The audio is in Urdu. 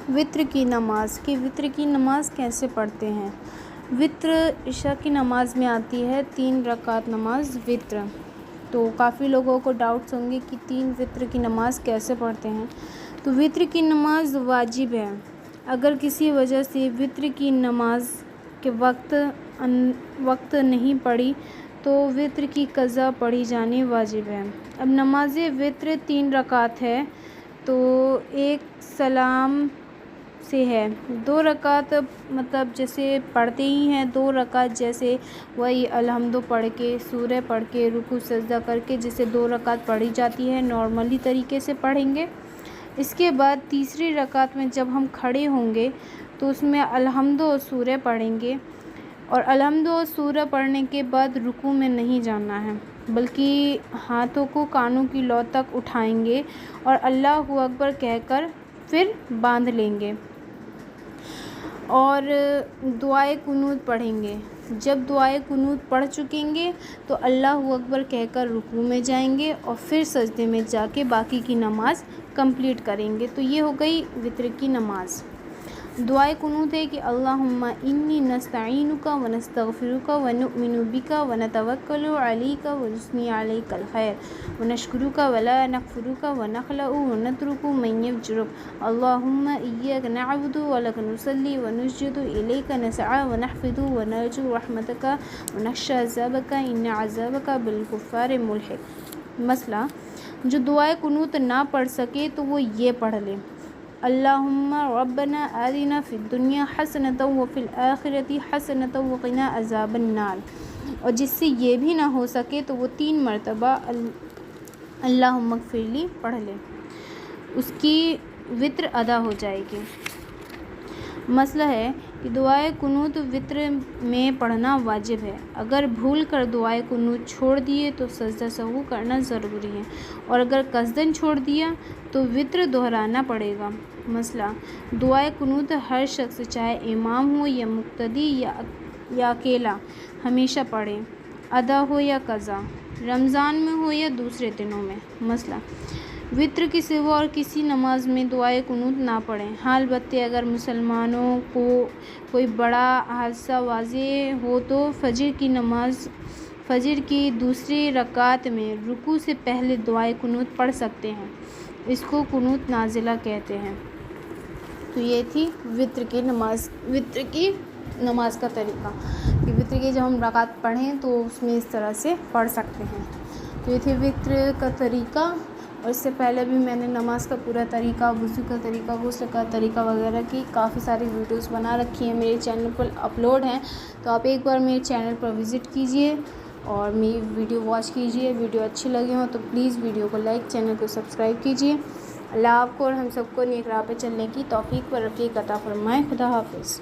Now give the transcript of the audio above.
وطر کی نماز کہ وطر کی نماز کیسے پڑھتے ہیں۔ وطر عشاء کی نماز میں آتی ہے 3 رکعت نماز وطر۔ تو کافی لوگوں کو ڈاؤٹس ہوں گے کہ 3 وطر کی نماز کیسے پڑھتے ہیں۔ تو وطر کی نماز واجب ہے۔ اگر کسی وجہ سے وطر کی نماز کے وقت نہیں پڑھی تو وطر کی قضا پڑھی جانی واجب ہے۔ اب نماز وطر 3 رکعت ہے تو ایک سلام سے ہے۔ 2 رکعت مطلب جیسے پڑھتے ہی ہیں 2 رکعت، جیسے وہی الحمد پڑھ کے، سورہ پڑھ کے، رکوع سجدہ کر کے جیسے 2 رکعت پڑھی جاتی ہے نارملی طریقے سے پڑھیں گے۔ اس کے بعد تیسری رکعت میں جب ہم کھڑے ہوں گے تو اس میں الحمد اور سورہ پڑھیں گے، اور الحمد اور سورہ پڑھنے کے بعد رکوع میں نہیں جانا ہے بلکہ ہاتھوں کو کانوں کی لو تک اٹھائیں گے اور اللہ اکبر کہہ کر پھر باندھ لیں گے اور دعائے قنوت پڑھیں گے۔ جب دعائے قنوت پڑھ چکیں گے تو اللہ اکبر کہہ کر رکوع میں جائیں گے اور پھر سجدے میں جا کے باقی کی نماز کمپلیٹ کریں گے۔ تو یہ ہو گئی وطر کی نماز۔ دعائے قنوت ہے کہ اللہم انی نستعینک ونستغفرک ونؤمن بک ونتوکل علیک ونثنی علیک الخیر ونشکرک ولا نکفرک ونخلع ونترک من یفجرک اللہم ایاک نعبد ولک نصلی ونسجد الیک نسعی ونحفظ ونرجو رحمتک ونخشی عذابک ان عذابک بالکفار ملحق۔ مسئلہ جو دعائے قنوت نہ پڑھ سکے تو وہ یہ پڑھ لے: اللہم ربنا آتنا فی الدنیا حسنۃ وفی الآخرۃ حسنۃ وقنا عذاب النار۔ اور جس سے یہ بھی نہ ہو سکے تو وہ 3 مرتبہ اللہم اغفر لی پڑھ لے، اس کی وطر ادا ہو جائے گی۔ مسئلہ ہے کہ دعائے قنوت وطر میں پڑھنا واجب ہے۔ اگر بھول کر دعائے قنوت چھوڑ دیے تو سجدہ سہو کرنا ضروری ہے، اور اگر قصداً چھوڑ دیا تو وطر دہرانا پڑے گا۔ مسئلہ دعائے قنوت ہر شخص چاہے امام ہو یا مقتدی یا اکیلا ہمیشہ پڑھے، ادا ہو یا قضا، رمضان میں ہو یا دوسرے دنوں میں۔ مسئلہ وطر کے سوا اور کسی نماز میں دعائے قنوت نہ پڑھیں۔ ہاں البتہ اگر مسلمانوں کو کوئی بڑا حادثہ واضح ہو تو فجر کی دوسری رکعت میں رکوع سے پہلے دعائے قنوت پڑھ سکتے ہیں، اس کو قنوت نازلہ کہتے ہیں۔ تو یہ تھی وطر کی نماز کا طریقہ کہ وطر کی جب ہم رکعت پڑھیں تو اس میں اس طرح سے پڑھ سکتے ہیں۔ تو یہ تھی وطر کا طریقہ، اور اس سے پہلے بھی میں نے نماز کا پورا طریقہ، وضو کا طریقہ، غسل کا طریقہ وغیرہ کی کافی ساری ویڈیوز بنا رکھی ہیں، میرے چینل پر اپلوڈ ہیں۔ تو آپ ایک بار میرے چینل پر وزٹ کیجئے اور میری ویڈیو واچ کیجئے۔ ویڈیو اچھی لگی ہوں تو پلیز ویڈیو کو لائک، چینل کو سبسکرائب کیجئے۔ اللہ آپ کو اور ہم سب کو نیک راہ پہ چلنے کی توفیق و رفیق عطا فرمائے۔ خدا حافظ۔